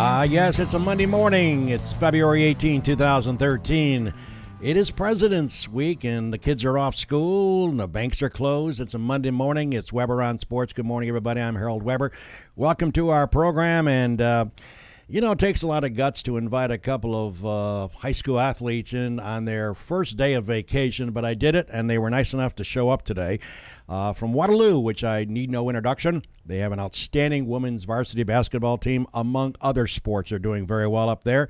Yes, it's a Monday morning. It's February 18, 2013. It is President's Week, and the kids are off school, and the banks are closed. It's a Monday morning. It's Weber on Sports. Good morning, everybody. I'm Harold Weber. Welcome to our program, and it takes a lot of guts to invite a couple of high school athletes in on their first day of vacation, but I did it, and they were nice enough to show up today. From Waterloo, which I need no introduction, they have an outstanding women's varsity basketball team, among other sports. They're doing very well up there.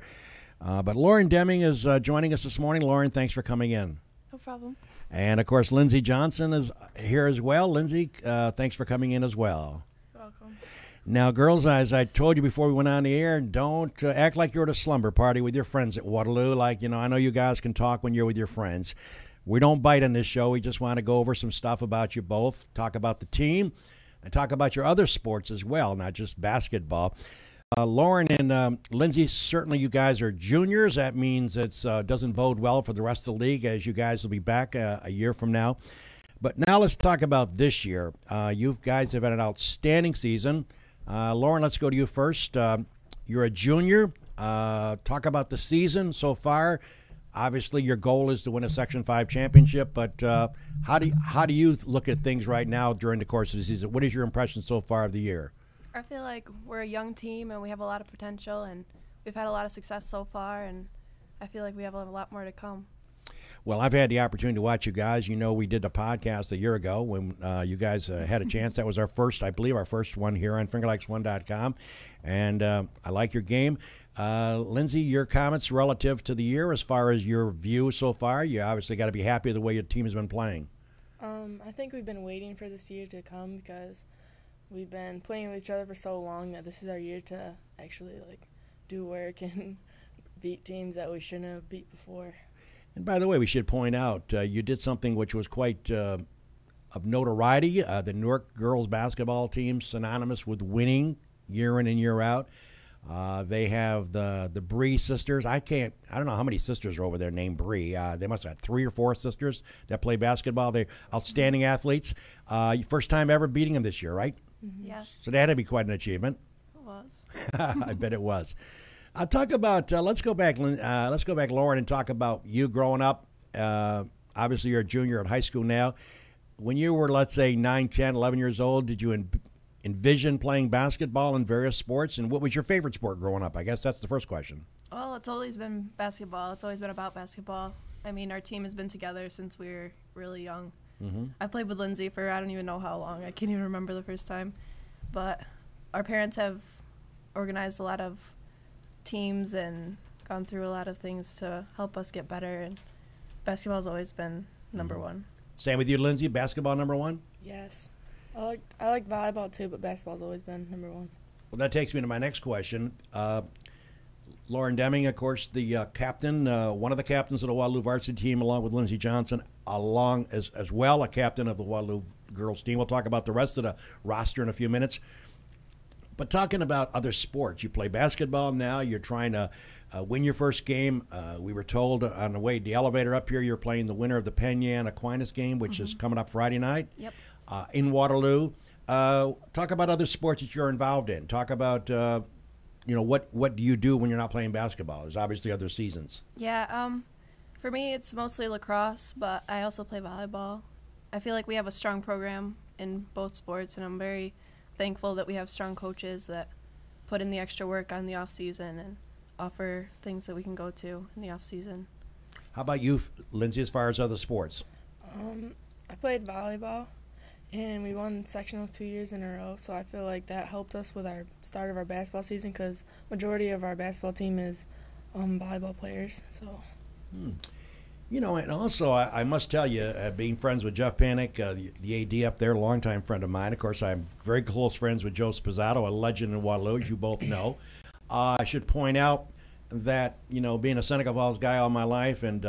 But Lauren Deming is joining us this morning. Lauren, thanks for coming in. No problem. And, of course, Lindsay Johnson is here as well. Lindsay, thanks for coming in as well. Welcome. Now, girls, as I told you before we went on the air, don't act like you're at a slumber party with your friends at Waterloo. I know you guys can talk when you're with your friends. We don't bite on this show. We just want to go over some stuff about you both, talk about the team, and talk about your other sports as well, not just basketball. Lauren and Lindsay, certainly you guys are juniors. That means it doesn't bode well for the rest of the league, as you guys will be back a year from now. But now let's talk about this year. You guys have had an outstanding season. Lauren, let's go to you first. You're a junior. Talk about the season so far. Obviously, your goal is to win a Section 5 championship, but how do you look at things right now during the course of the season? What is your impression so far of the year? I feel like we're a young team and we have a lot of potential, and we've had a lot of success so far, and I feel like we have a lot more to come. Well, I've had the opportunity to watch you guys. We did a podcast a year ago when you guys had a chance. That was our first one here on fingerlikes1.com, and I like your game. Lindsay, your comments relative to the year as far as your view so far? You obviously got to be happy with the way your team has been playing. I think we've been waiting for this year to come because we've been playing with each other for so long that this is our year to actually do work and beat teams that we shouldn't have beat before. And by the way, we should point out you did something which was quite of notoriety. The Newark Girls Basketball Team, synonymous with winning year in and year out. They have the Bree sisters. I don't know how many sisters are over there named Bree. They must have 3 or 4 sisters that play basketball. They're outstanding athletes. First time ever beating them this year, right? Mm-hmm. Yes. So that had to be quite an achievement. It was. I bet it was. Talk about. Let's go back, Lauren, and talk about you growing up. Obviously, you're a junior at high school now. When you were, let's say, 9, 10, 11 years old, did you envision playing basketball in various sports? And what was your favorite sport growing up? I guess that's the first question. Well, it's always been basketball. It's always been about basketball. I mean, our team has been together since we were really young. Mm-hmm. I played with Lindsay for I don't even know how long. I can't even remember the first time. But our parents have organized a lot of teams and gone through a lot of things to help us get better. And basketball has always been number one. Same with you, Lindsay? Basketball number one? Yes. I like volleyball too, but basketball's always been number one. Well, that takes me to my next question. Lauren Deming, of course, the captain, one of the captains of the Waterloo varsity team, along with Lindsay Johnson, along as well a captain of the Waterloo girls team. We'll talk about the rest of the roster in a few minutes. But talking about other sports, you play basketball now. You're trying to win your first game. We were told on the way the elevator up here, you're playing the winner of the Penn-Yan Aquinas game, which is coming up Friday night. Yep. In Waterloo. Talk about other sports that you're involved in. Talk about what do you do when you're not playing basketball? There's obviously other seasons. Yeah, for me it's mostly lacrosse, but I also play volleyball. I feel like we have a strong program in both sports, and I'm very thankful that we have strong coaches that put in the extra work on the off season and offer things that we can go to in the off season. How about you, Lindsay, as far as other sports? I played volleyball, and we won sectional 2 years in a row, so I feel like that helped us with our start of our basketball season because majority of our basketball team is volleyball players. So, and also I must tell you, being friends with Jeff Panic, the AD up there, a longtime friend of mine. Of course, I'm very close friends with Joe Spazzato, a legend in Waterloo, as you both know. I should point out that, being a Seneca Falls guy all my life, and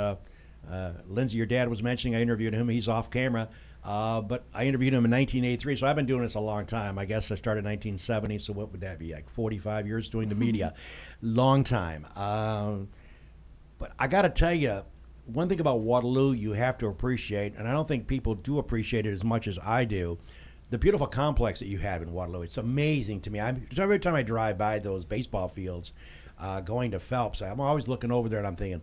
Lindsay, your dad was mentioning, I interviewed him. He's off camera. But I interviewed him in 1983, so I've been doing this a long time. I guess I started in 1970, so what would that be, like 45 years doing the media? Long time. But I got to tell you, one thing about Waterloo you have to appreciate, and I don't think people do appreciate it as much as I do, the beautiful complex that you have in Waterloo. It's amazing to me. Every time I drive by those baseball fields, going to Phelps, I'm always looking over there and I'm thinking,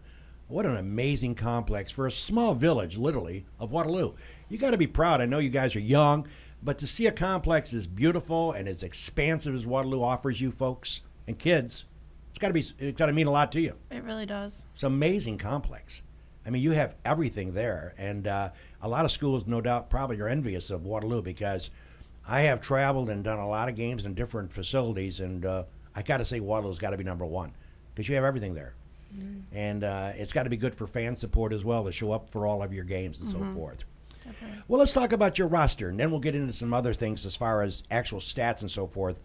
what an amazing complex for a small village, literally, of Waterloo. You got to be proud. I know you guys are young, but to see a complex as beautiful and as expansive as Waterloo offers you folks and kids, it's got to mean a lot to you. It really does. It's an amazing complex. I mean, you have everything there, and a lot of schools, no doubt, probably are envious of Waterloo because I have traveled and done a lot of games in different facilities, and I got to say Waterloo's got to be number one because you have everything there. And it's got to be good for fan support as well to show up for all of your games and so forth. Definitely. Well, let's talk about your roster, and then we'll get into some other things as far as actual stats and so forth.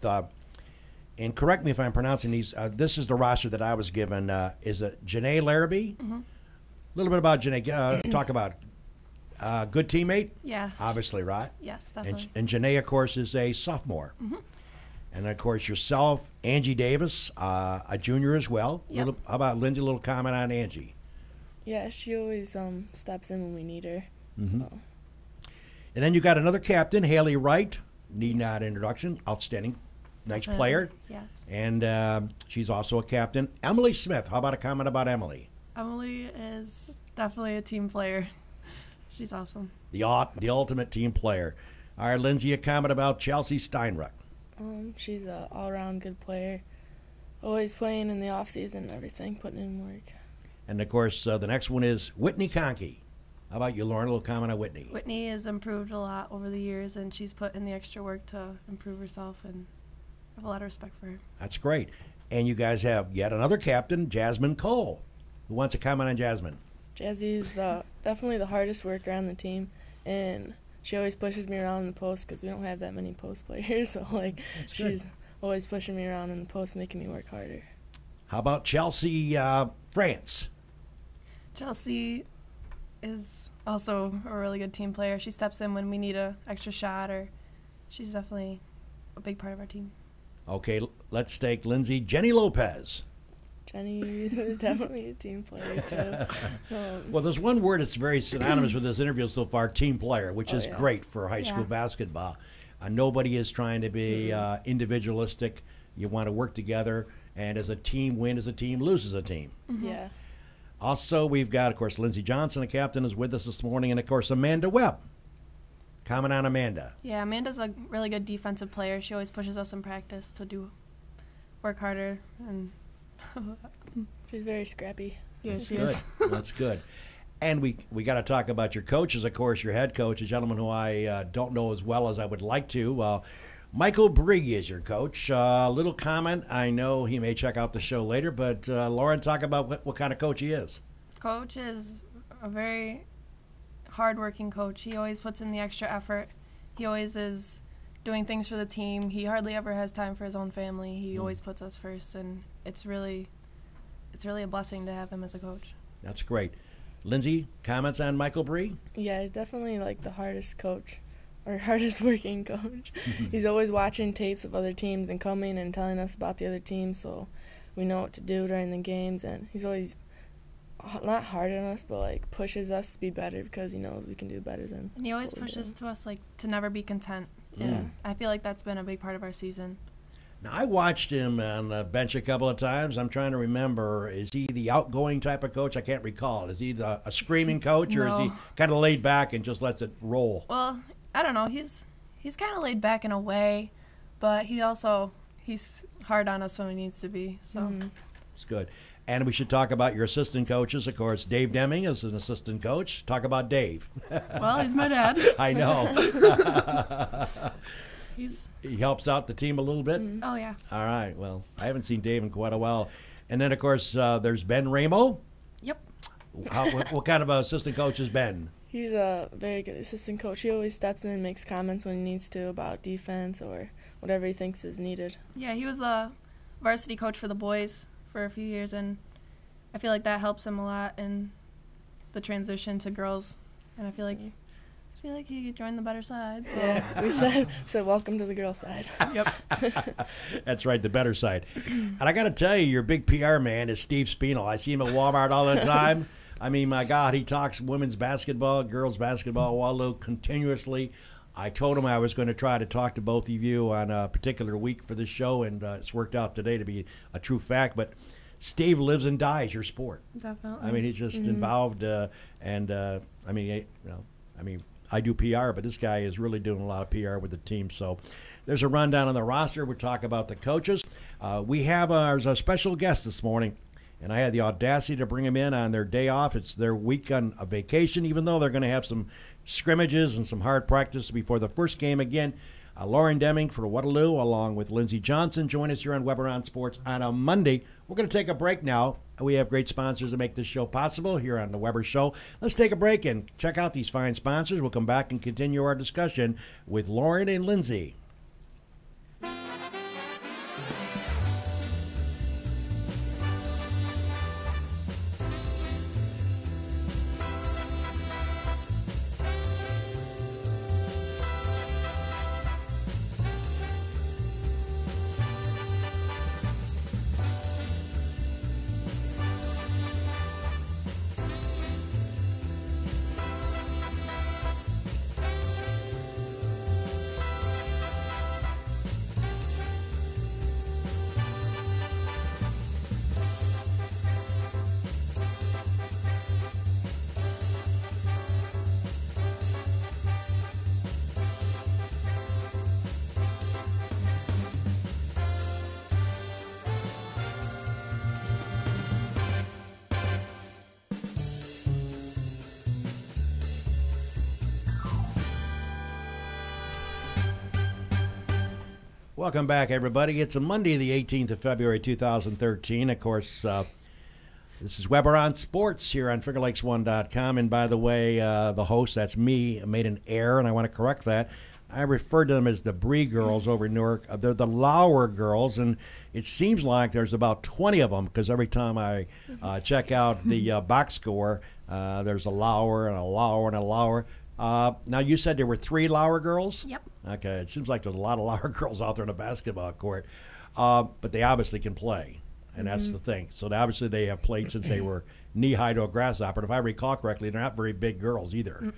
And correct me if I'm pronouncing these. This is the roster that I was given. Is it Janae Larrabee? A little bit about Janae. Talk about good teammate. Yeah. Obviously, right? Yes, definitely. And Janae, of course, is a sophomore. And, of course, yourself, Angie Davis, a junior as well. Yep. How about Lindsay? A little comment on Angie. Yeah, she always steps in when we need her. So. And then you got another captain, Haley Wright. Need not introduction. Outstanding. Nice player. Yes. And she's also a captain. Emily Smith. How about a comment about Emily? Emily is definitely a team player. She's awesome. The ultimate team player. All right, Lindsay, a comment about Chelsea Steinruck. She's an all-around good player. Always playing in the off-season and everything, putting in work. And, of course, the next one is Whitney Conkey. How about you, Lauren? A little comment on Whitney. Whitney has improved a lot over the years, and she's put in the extra work to improve herself, and I have a lot of respect for her. That's great. And you guys have yet another captain, Jasmine Cole. Who wants to comment on Jasmine? Jazzy's definitely the hardest worker on the team, and she always pushes me around in the post because we don't have that many post players. So, she's always pushing me around in the post, making me work harder. How about Chelsea France? Chelsea is also a really good team player. She steps in when we need an extra shot, or she's definitely a big part of our team. Okay, let's take Lindsay. Jenny Lopez. Jenny is definitely a team player, too. Well, there's one word that's very synonymous with this interview so far, team player, which is great for high school basketball. Nobody is trying to be individualistic. You want to work together, and as a team, win as a team, lose as a team. Yeah. Also, we've got, of course, Lindsay Johnson, a captain, is with us this morning, and, of course, Amanda Webb. Comment on Amanda. Yeah, Amanda's a really good defensive player. She always pushes us in practice to work harder, and she's very scrappy. Yeah, she good. is. That's good. And we got to talk about your coaches, of course, your head coach, a gentleman who I don't know as well as I would like to. Michael Brigg is your coach. Little comment. I know he may check out the show later, but Lauren, talk about what kind of coach he is. Coach is a very hard-working coach. He always puts in the extra effort. He always is doing things for the team. He hardly ever has time for his own family. He always puts us first, and it's really a blessing to have him as a coach. That's great. Lindsay, comments on Michael Bree? Yeah, he's definitely the hardest coach, or hardest working coach. He's always watching tapes of other teams and coming and telling us about the other teams, so we know what to do during the games. And he's always not hard on us, but pushes us to be better because he knows we can do better than. And he always pushes to us to never be content. Yeah. And I feel like that's been a big part of our season. Now, I watched him on the bench a couple of times. I'm trying to remember, is he the outgoing type of coach? I can't recall. Is he a screaming coach, or is he kind of laid back and just lets it roll? Well, I don't know. He's kind of laid back in a way, but he's hard on us when he needs to be. So It's good. And we should talk about your assistant coaches. Of course, Dave Deming is an assistant coach. Talk about Dave. Well, he's my dad. I know. He helps out the team a little bit? Oh, yeah. All right. Well, I haven't seen Dave in quite a while. And then, of course, there's Ben Ramo. Yep. What kind of assistant coach is Ben? He's a very good assistant coach. He always steps in and makes comments when he needs to about defense or whatever he thinks is needed. Yeah, he was the varsity coach for the boys for a few years, and I feel like that helps him a lot in the transition to girls. And I feel like he joined the better side. So. Yeah, we said welcome to the girl side. Yep. That's right, the better side. And I got to tell you, your big PR man is Steve Spinall. I see him at Walmart all the time. I mean, my God, he talks women's basketball, girls basketball, Waterloo continuously. I told him I was going to try to talk to both of you on a particular week for this show, and it's worked out today to be a true fact. But Steve lives and dies your sport. Definitely. I mean, he's just involved, I mean, I do PR, but this guy is really doing a lot of PR with the team. So there's a rundown on the roster. We'll talk about the coaches. We have our special guest this morning, and I had the audacity to bring him in on their day off. It's their week on a vacation, even though they're going to have some scrimmages and some hard practice before the first game again. Lauren Deming for Waterloo, along with Lindsay Johnson, join us here on Weber on Sports on a Monday. We're going to take a break now. We have great sponsors to make this show possible here on the Weber Show. Let's take a break and check out these fine sponsors. We'll come back and continue our discussion with Lauren and Lindsay. Welcome back, everybody. It's a Monday, the 18th of February, 2013. Of course, this is Weber on Sports here on FingerLakes1.com. And by the way, the host, that's me, made an error, and I want to correct that. I referred to them as the Bree girls over in Newark. They're the Lauer girls, and it seems like there's about 20 of them because every time I check out the box score, there's a Lauer and a Lauer and a Lauer. Now, you said there were 3 Lauer girls? Yep. Okay, it seems like there's a lot of Lauer girls out there in a basketball court, but they obviously can play, and that's the thing. So obviously they have played since they were knee-high to a grasshopper. And if I recall correctly, they're not very big girls either,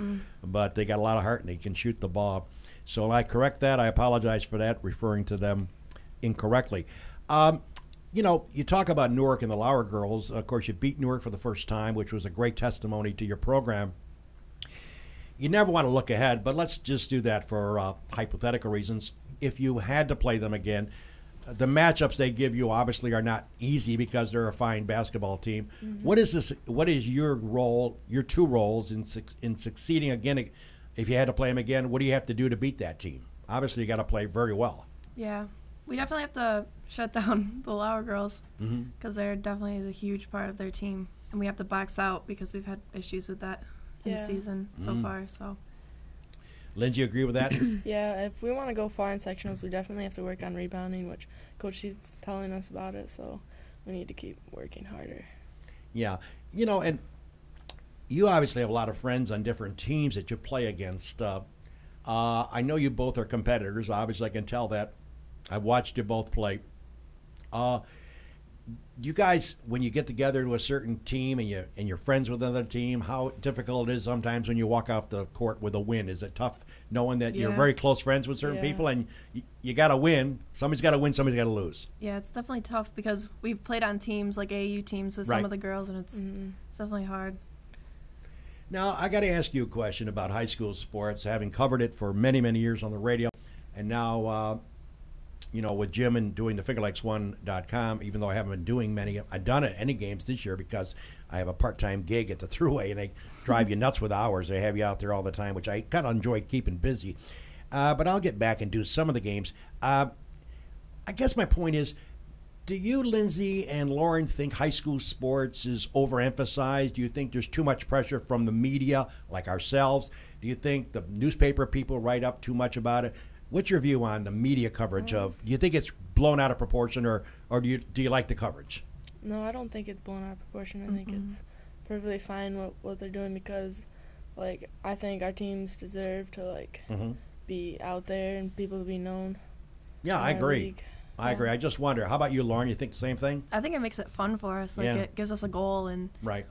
but they got a lot of heart and they can shoot the ball. So I correct that. I apologize for that, referring to them incorrectly. You know, you talk about Newark and the Lauer girls. Of course, you beat Newark for the first time, which was a great testimony to your program. You never want to look ahead, but let's just do that for hypothetical reasons. If you had to play them again, the matchups they give you obviously are not easy because they're a fine basketball team. What is your role, your 2 roles in succeeding again? If you had to play them again, what do you have to do to beat that team? Obviously, you got to play very well. Yeah, we definitely have to shut down the Lauer girls because they're definitely the huge part of their team, and we have to box out because we've had issues with that in the season so far. So, Lindsay, you agree with that? Yeah, if we want to go far in sectionals, we definitely have to work on rebounding, which Coach keeps telling us about it, so we need to keep working harder. Yeah, you know, and you obviously have a lot of friends on different teams that you play against. I know you both are competitors. Obviously, I can tell that. I've watched you both play. You guys, when you get together to a certain team and you're friends with another team, how difficult it is sometimes when you walk off the court with a win? Is it tough knowing that you're very close friends with certain people and you got to win? Somebody's got to win, somebody's got to lose. Yeah, it's definitely tough because we've played on teams like AAU teams with some of the girls, and it's definitely hard. Now, I got to ask you a question about high school sports, having covered it for many, many years on the radio, and now you know, with Jim and doing the FingerLakes1.com, even though I haven't been doing many, I've done any games this year because I have a part-time gig at the Thruway, and they drive you nuts with hours. They have you out there all the time, which I kind of enjoy keeping busy. But I'll get back and do some of the games. I guess my point is, do you, Lindsay and Lauren, think high school sports is overemphasized? Do you think there's too much pressure from the media, like ourselves? Do you think the newspaper people write up too much about it? What's your view on the media coverage of? Do you think it's blown out of proportion, or do you like the coverage? No, I don't think it's blown out of proportion. I think it's perfectly fine what they're doing because, like, I think our teams deserve to be out there and people to be known. Yeah, I agree. League. I agree. I just wonder, how about you, Lauren? You think the same thing? I think it makes it fun for us. Like it gives us a goal, and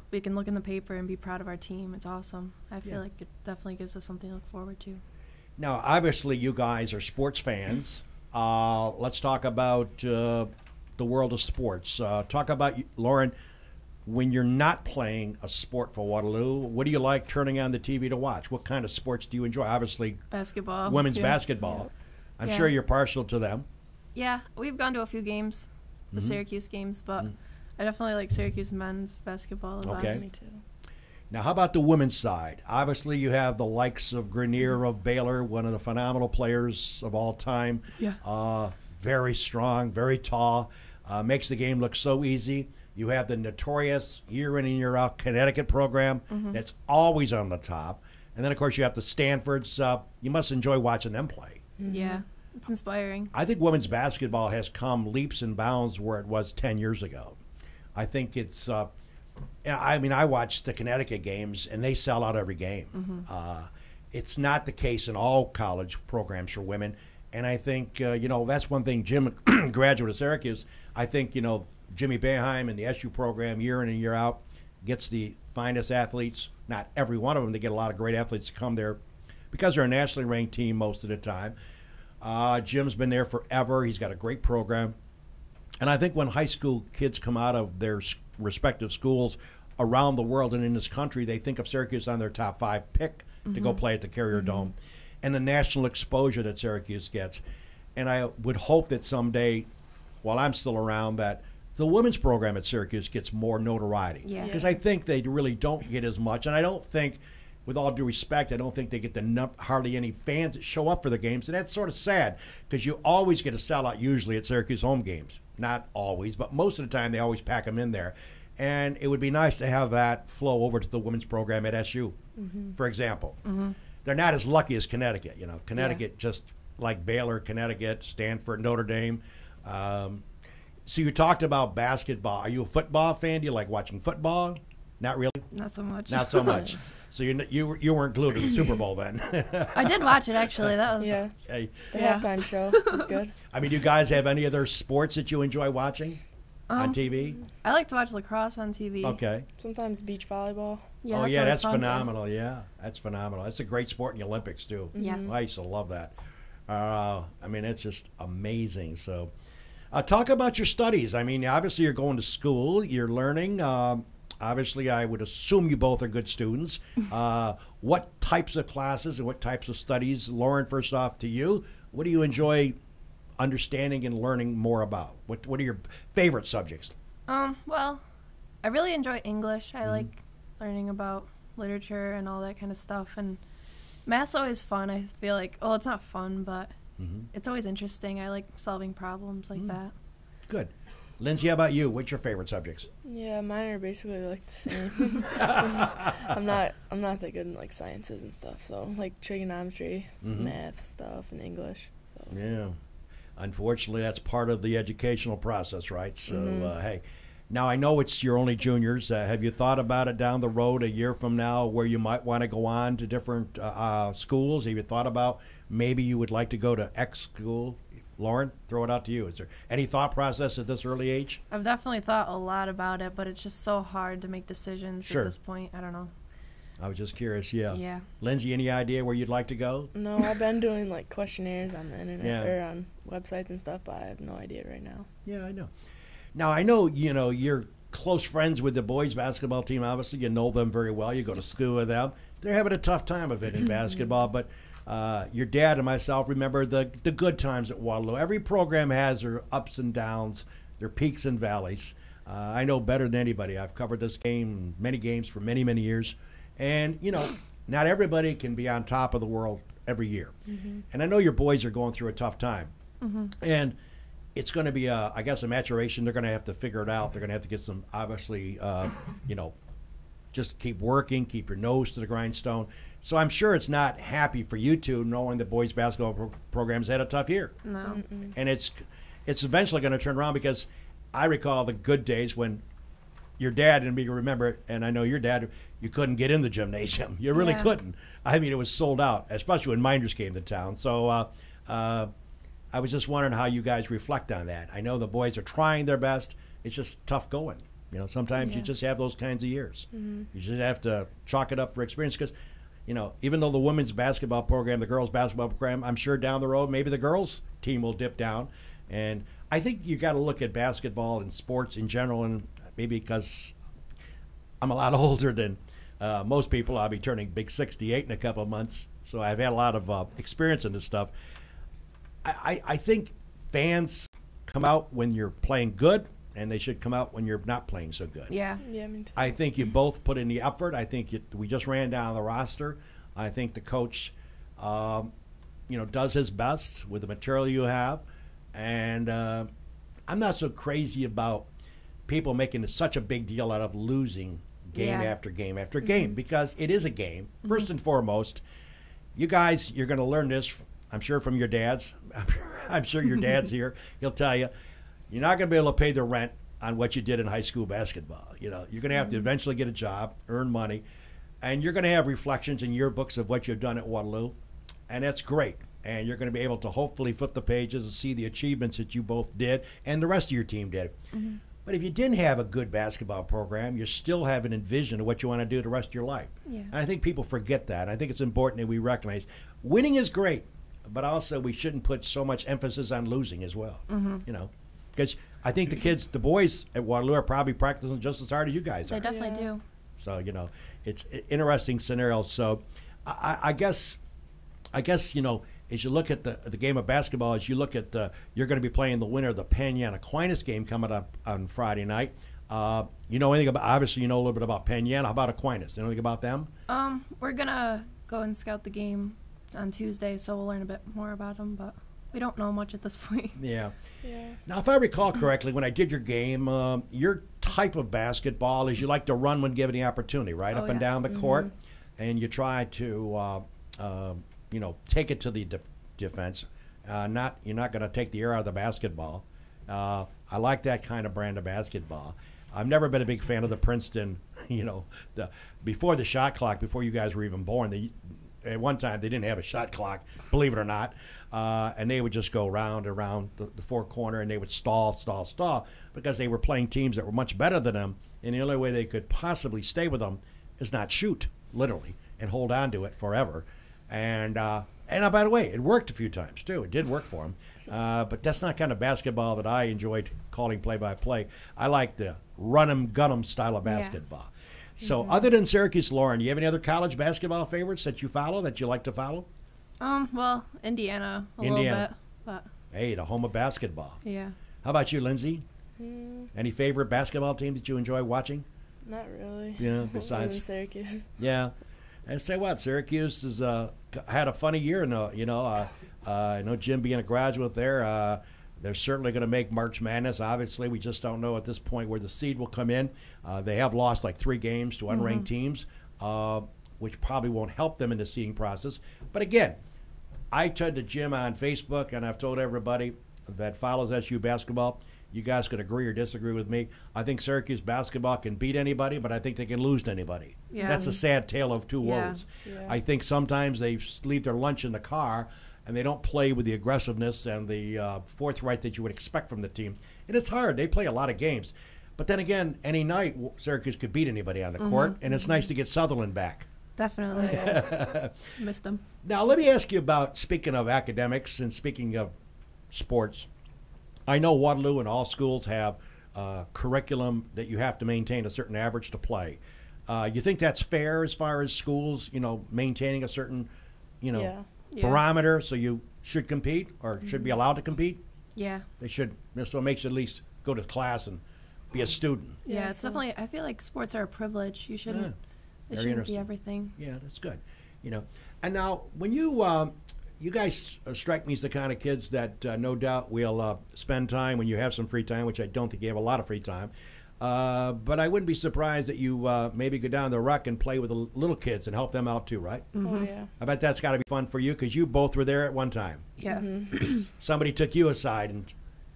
we can look in the paper and be proud of our team. It's awesome. I feel like it definitely gives us something to look forward to. Now, obviously, you guys are sports fans. Let's talk about the world of sports. Talk about, Lauren, when you're not playing a sport for Waterloo, what do you like turning on the TV to watch? What kind of sports do you enjoy? Obviously, Basketball. women's basketball. I'm Yeah. sure you're partial to them. Yeah, we've gone to a few games, the Syracuse games, but I definitely like Syracuse men's basketball the Okay. best. Me too. Now, how about the women's side? Obviously, you have the likes of Grenier of Baylor, one of the phenomenal players of all time. Yeah. Very strong, very tall, makes the game look so easy. You have the notorious year in and year out Connecticut program that's always on the top. And then, of course, you have the Stanfords. You must enjoy watching them play. Yeah, it's inspiring. I think women's basketball has come leaps and bounds where it was 10 years ago. I think it's, I mean, I watch the Connecticut games, and they sell out every game. It's not the case in all college programs for women. And I think, that's one thing. Jim, graduate of Syracuse, I think, Jimmy Boeheim and the SU program year in and year out gets the finest athletes. Not every one of them. They get a lot of great athletes to come there because they're a nationally ranked team most of the time. Jim's been there forever. He's got a great program. And I think when high school kids come out of their respective schools around the world and in this country, they think of Syracuse on their top 5 pick to go play at the Carrier Dome, and the national exposure that Syracuse gets. And I would hope that someday, while I'm still around, that the women's program at Syracuse gets more notoriety. Yeah. Because I think they really don't get as much. And I don't think, with all due respect, I don't think they get hardly any fans that show up for the games. And that's sort of sad because you always get a sellout usually at Syracuse home games. Not always, but most of the time they always pack them in there. And it would be nice to have that flow over to the women's program at SU, for example. They're not as lucky as Connecticut. Connecticut, just like Baylor, Connecticut, Stanford, Notre Dame. So you talked about basketball. Are you a football fan? Do you like watching football? Not really? Not so much. Not so much. So you weren't glued to the Super Bowl then? I did watch it, actually. That was Yeah. Hey, The Yeah. halftime show was good. I mean, do you guys have any other sports that you enjoy watching on TV? I like to watch lacrosse on TV. Okay. Sometimes beach volleyball. Yeah, Oh, that's yeah, always that's fun. phenomenal. Yeah, that's phenomenal. That's a great sport in the Olympics, too. Yes. I used to love that. I mean, it's just amazing. So talk about your studies. I mean, obviously you're going to school. You're learning. Obviously, I would assume you both are good students. What types of classes and what types of studies? Lauren, first off to you. What do you enjoy understanding and learning more about? What are your favorite subjects? Well, I really enjoy English. I like learning about literature and all that kind of stuff. And math's always fun. I feel like, it's not fun, but it's always interesting. I like solving problems like that. Good. Lindsay, how about you? What's your favorite subjects? Yeah, mine are basically like the same. I'm not that good in like sciences and stuff. So like trigonometry, math stuff, and English. So Yeah. Unfortunately, that's part of the educational process, right? So, hey. Now, I know it's you're only juniors. Have you thought about it down the road a year from now where you might want to go on to different schools? Have you thought about maybe you would like to go to X school? Lauren, throw it out to you. Is there any thought process at this early age? I've definitely thought a lot about it, but it's just so hard to make decisions Sure. at this point. I don't know. I was just curious, yeah. Yeah. Lindsay, any idea where you'd like to go? no, I've been doing like questionnaires on the internet Yeah. or on websites and stuff, but I have no idea right now. Yeah, I know. Now, I know, you're close friends with the boys basketball team. Obviously, you know them very well. You go to school with them. They're having a tough time of it in basketball, but your dad and myself remember the good times at Waterloo. Every program has their ups and downs, their peaks and valleys. I know better than anybody. I've covered this game, many games for many, many years. And, not everybody can be on top of the world every year. And I know your boys are going through a tough time. And it's going to be, I guess, a maturation. They're going to have to figure it out. They're going to have to get some, obviously, just keep working, keep your nose to the grindstone. So I'm sure it's not happy for you two knowing the boys basketball programs had a tough year. No. And it's eventually going to turn around because I recall the good days when your dad, and you remember, and I know your dad, you couldn't get in the gymnasium. You really Yeah. couldn't. I mean, it was sold out, especially when Minders came to town. So I was just wondering how you guys reflect on that. I know the boys are trying their best. It's just tough going. Sometimes you Yeah. just have those kinds of years. You just have to chalk it up for experience because you know, even though the women's basketball program, the girls basketball program, I'm sure down the road maybe the girls team will dip down. And I think you got to look at basketball and sports in general, and maybe because I'm a lot older than most people, I'll be turning big 68 in a couple of months, so I've had a lot of experience in this stuff. I think fans come out when you're playing good, and they should come out when you're not playing so good. Yeah. Yeah, me too. I think you both put in the effort. I think we just ran down the roster. I think the coach, does his best with the material you have. And I'm not so crazy about people making such a big deal out of losing game after game after game, because it is a game. First and foremost, you guys, you're going to learn this, I'm sure, from your dads. I'm sure your dad's here. He'll tell you, you're not going to be able to pay the rent on what you did in high school basketball. You know, you're going to have to eventually get a job, earn money, and you're going to have reflections in your books of what you've done at Waterloo, and that's great. And you're going to be able to hopefully flip the pages and see the achievements that you both did and the rest of your team did. But if you didn't have a good basketball program, you still have an envision of what you want to do the rest of your life. Yeah. And I think people forget that. I think it's important that we recognize winning is great, but also we shouldn't put so much emphasis on losing as well. You know, because I think the kids, the boys at Waterloo, are probably practicing just as hard as you guys They are. definitely do. So, you know, it's an interesting scenario. So I guess, you know, as you look at the game of basketball, as you look at you're going to be playing the winner of the Penn Aquinas game coming up on Friday night. You know anything about, obviously you know a little bit about Penn. How about Aquinas? Anything about them? We're going to go and scout the game on Tuesday, so we'll learn a bit more about them, but we don't know much at this point. Yeah. Yeah. Now, if I recall correctly, when I did your game, your type of basketball is you like to run when given the opportunity, right? Oh, Up and yes. down the court, and you try to, take it to the defense. You're not going to take the air out of the basketball. I like that kind of brand of basketball. I've never been a big fan of the Princeton, before the shot clock, before you guys were even born. At one time, they didn't have a shot clock, believe it or not, and they would just go round and round the four corner, and they would stall, because they were playing teams that were much better than them, and the only way they could possibly stay with them is not shoot, literally, and hold on to it forever. And by the way, it worked a few times, too. It did work for them. But that's not kind of basketball that I enjoyed calling play-by-play. I like the run-em, gun-em style of basketball. So other than Syracuse, Lauren, do you have any other college basketball favorites that you follow, that you like to follow? Well, Indiana a little bit, but Hey, the home of basketball. yeah. How about you, Lindsay? Any favorite basketball team that you enjoy watching? Not really. Yeah, Other besides than Syracuse. Yeah, and say what, Syracuse has had a funny year. I know Jim being a graduate there. They're certainly going to make March Madness. Obviously, we just don't know at this point where the seed will come in. They have lost like 3 games to unranked teams, which probably won't help them in the seeding process. But again, I turned to Jim on Facebook, and I've told everybody that follows SU basketball, you guys could agree or disagree with me. I think Syracuse basketball can beat anybody, but I think they can lose to anybody. Yeah. That's a sad tale of two woes. Yeah. I think sometimes they leave their lunch in the car, and they don't play with the aggressiveness and the forthright that you would expect from the team. And it's hard. They play a lot of games. But then again, any night, Syracuse could beat anybody on the court, and it's nice to get Sutherland back. Definitely. Missed them. Now, let me ask you about, speaking of academics and speaking of sports, I know Waterloo and all schools have curriculum that you have to maintain a certain average to play. You think that's fair as far as schools, maintaining a certain, Yeah. barometer, so you should compete or should be allowed to compete? Yeah. They should, so it makes you at least go to class and be a student. Yeah, it's definitely, I feel like sports are a privilege. You shouldn't, Yeah. it Very shouldn't interesting. be everything. Yeah, that's good. And now when you guys strike me as the kind of kids that no doubt will spend time when you have some free time, which I don't think you have a lot of free time. But I wouldn't be surprised that you maybe go down the ruck and play with the little kids and help them out too, right? Oh, yeah. I bet that's got to be fun for you because you both were there at one time. Yeah. Somebody took you aside and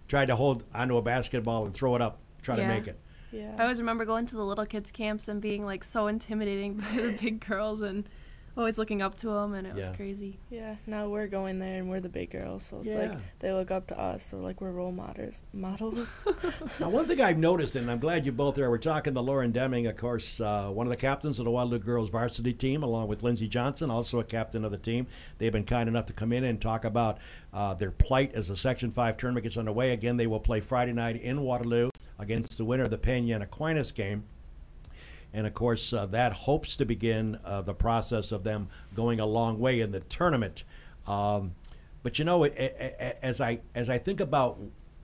tried to hold onto a basketball and throw it up, try to Yeah. make it. Yeah. I always remember going to the little kids camps and being like so intimidating by the big girls, and always looking up to them, and it was Yeah. crazy. Yeah, now we're going there and we're the big girls, so it's Yeah. like they look up to us, so like we're role models. Now, one thing I've noticed, and I'm glad you both are, we're talking to Lauren Deming, of course, one of the captains of the Waterloo Girls Varsity Team, along with Lindsay Johnson, also a captain of the team. They've been kind enough to come in and talk about their plight as the Section 5 tournament gets underway. Again, they will play Friday night in Waterloo against the winner of the Pena and Aquinas game. And, of course, that hopes to begin the process of them going a long way in the tournament. But, you know, as I think about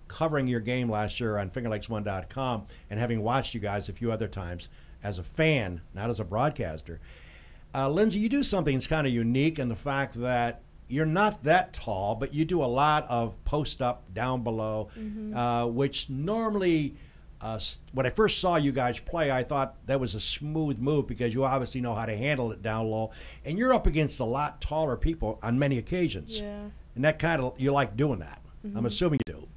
covering your game last year on FingerLakes1.com and having watched you guys a few other times as a fan, not as a broadcaster, Lindsay, you do something that's kind of unique in the fact that you're not that tall, but you do a lot of post-up, down below, which normally when I first saw you guys play, I thought that was a smooth move because you obviously know how to handle it down low. And you're up against a lot taller people on many occasions. Yeah. And that kind of, you like doing that. I'm assuming you do.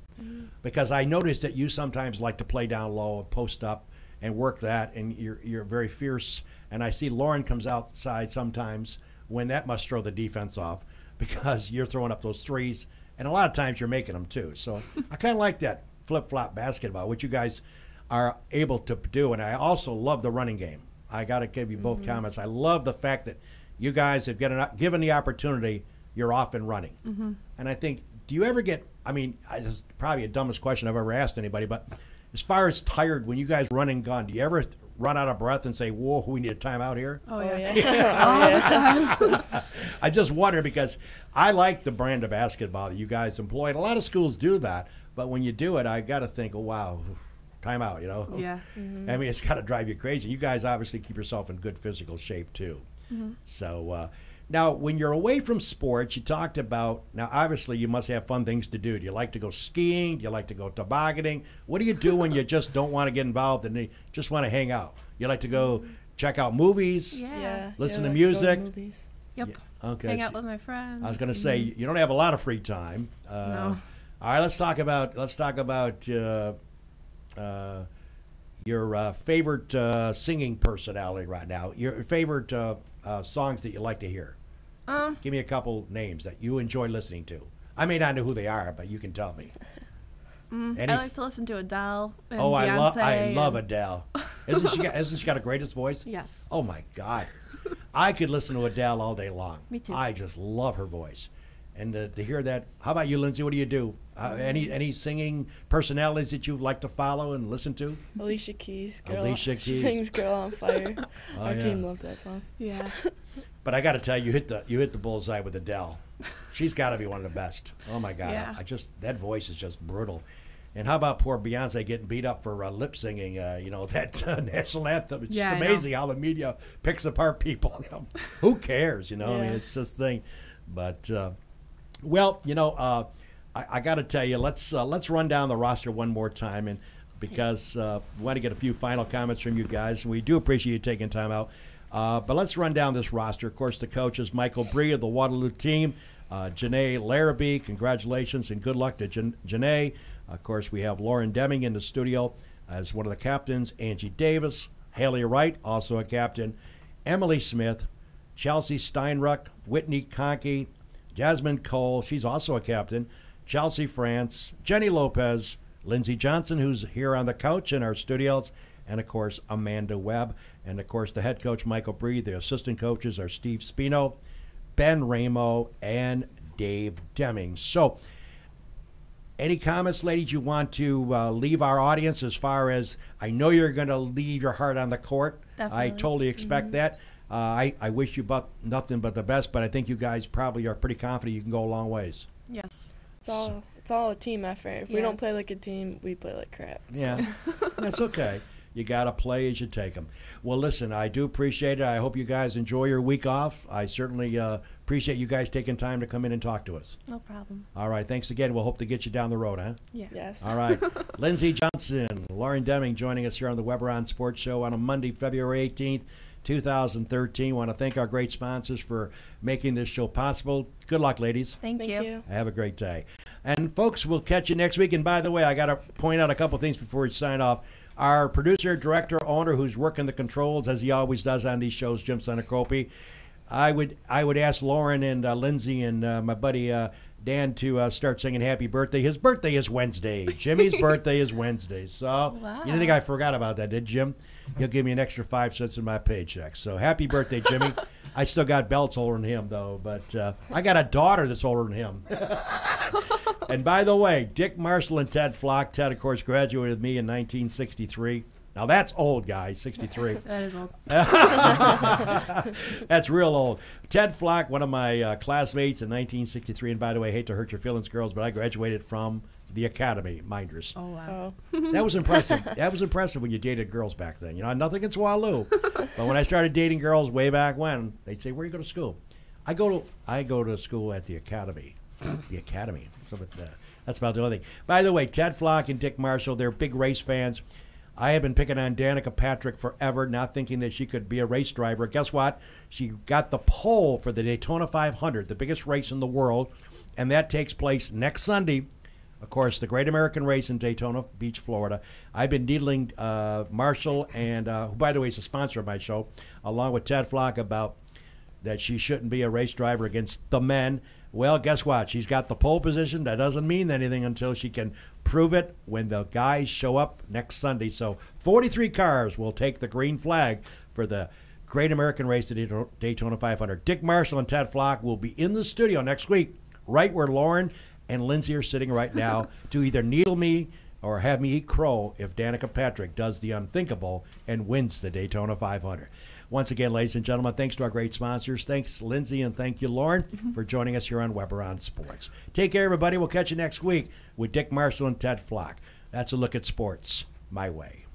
Because I noticed that you sometimes like to play down low and post up and work that, and you're very fierce. And I see Lauren comes outside sometimes when that must throw the defense off because you're throwing up those threes. And a lot of times you're making them too. So I kind of like that flip-flop basketball, which you guys are able to do. And I also love the running game. I got to give you both comments. I love the fact that you guys have given the opportunity, you're off and running. And I think, do you ever get, I mean, this is probably the dumbest question I've ever asked anybody, but as far as tired, when you guys run and gun, do you ever run out of breath and say, whoa, we need a timeout here? Oh, yeah. All the time. I just wonder because I like the brand of basketball that you guys employ. And a lot of schools do that, but when you do it, I got to think, oh, wow, timeout, you know? Yeah. I mean, it's got to drive you crazy. You guys obviously keep yourself in good physical shape, too. So now, when you're away from sports, you talked about, now, obviously, you must have fun things to do. Do you like to go skiing? Do you like to go tobogganing? What do you do when you just don't want to get involved and you just want to hang out? You like to go check out movies? Yeah. Listen to like music? go movies. Yep. Yeah, okay. Hang out with my friends. I was going to say you don't have a lot of free time. No. All right, let's talk about your favorite singing personality right now. Your favorite songs that you like to hear. Give me a couple names that you enjoy listening to. I may not know who they are, but you can tell me. I like to listen to Adele and Oh, Beyonce. I love Adele. Isn't she got a greatest voice? Yes. Oh my God, I could listen to Adele all day long. Me too. I just love her voice, and to hear that. How about you, Lindsay? What do you do? Any singing personalities that you like to follow and listen to? Alicia Keys. Alicia She Keys. sings "Girl on Fire." Oh, Our yeah. team loves that song. Yeah. But I got to tell you, you hit the bullseye with Adele. She's got to be one of the best. Oh my God, Yeah. that voice is just brutal. And how about poor Beyonce getting beat up for lip singing? That national anthem. It's Yeah, just I amazing how the media picks apart people. Who cares? I mean, Yeah. it's this thing. But I got to tell you, let's run down the roster one more time, and because we want to get a few final comments from you guys. We do appreciate you taking time out. But let's run down this roster. Of course, the coach is Michael Bree of the Waterloo team. Janae Larrabee, congratulations and good luck to Janae. Of course, we have Lauren Deming in the studio as one of the captains. Angie Davis, Haley Wright, also a captain. Emily Smith, Chelsea Steinruck, Whitney Conkey, Jasmine Cole, she's also a captain. Chelsea France, Jenny Lopez, Lindsay Johnson, who's here on the couch in our studios, and, of course, Amanda Webb. And, of course, the head coach, Michael Bree. The assistant coaches are Steve Spino, Ben Ramo, and Dave Deming. So, any comments, ladies, you want to leave our audience as far as, I know you're going to leave your heart on the court. Definitely. I totally expect that. I wish you nothing but the best, but I think you guys probably are pretty confident you can go a long ways. Yes. It's all a team effort. If we Yeah. don't play like a team, we play like crap. So. Yeah, that's okay. You got to play as you take them. Well, listen, I do appreciate it. I hope you guys enjoy your week off. I certainly appreciate you guys taking time to come in and talk to us. No problem. All right, thanks again. We'll hope to get you down the road, huh? Yeah. Yes. All right. Lindsay Johnson, Lauren Deming joining us here on the Weber on Sports Show on a Monday, February 18th, 2013. Want to thank our great sponsors for making this show possible. Good luck, ladies. Thank you. Have a great day. And, folks, we'll catch you next week. And, by the way, I got to point out a couple things before we sign off. Our producer, director, owner, who's working the controls, as he always does on these shows, Jim Senacropi, I would ask Lauren and Lindsay and my buddy Dan to start singing Happy Birthday. His birthday is Wednesday. Jimmy's birthday is Wednesday. So Wow. you didn't think I forgot about that, did Jim? He'll give me an extra 5 cents in my paycheck. So happy birthday, Jimmy. I still got belts older than him, though. But I got a daughter that's older than him. And by the way, Dick Marshall and Ted Flock. Ted, of course, graduated with me in 1963. Now that's old, guys, 63. That is old. That's real old. Ted Flock, one of my classmates in 1963. And by the way, I hate to hurt your feelings, girls, but I graduated from the academy, minders. Oh, wow. That was impressive. That was impressive when you dated girls back then. You know, nothing against Waterloo. But when I started dating girls way back when, they'd say, where you go to school? I go to school at the academy. The academy. So that's about the only thing. By the way, Ted Flock and Dick Marshall, they're big race fans. I have been picking on Danica Patrick forever, not thinking that she could be a race driver. Guess what? She got the pole for the Daytona 500, the biggest race in the world, and that takes place next Sunday. Of course, the Great American Race in Daytona Beach, Florida. I've been needling Marshall, and who, by the way, is a sponsor of my show, along with Ted Flock, about that she shouldn't be a race driver against the men. Well, guess what? She's got the pole position. That doesn't mean anything until she can prove it when the guys show up next Sunday. So 43 cars will take the green flag for the Great American Race at Daytona 500. Dick Marshall and Ted Flock will be in the studio next week, right where Lauren and Lindsay are sitting right now, to either needle me or have me eat crow if Danica Patrick does the unthinkable and wins the Daytona 500. Once again, ladies and gentlemen, thanks to our great sponsors. Thanks, Lindsay, and thank you, Lauren, for joining us here on Weber on Sports. Take care, everybody. We'll catch you next week with Dick Marshall and Ted Flock. That's a look at sports my way.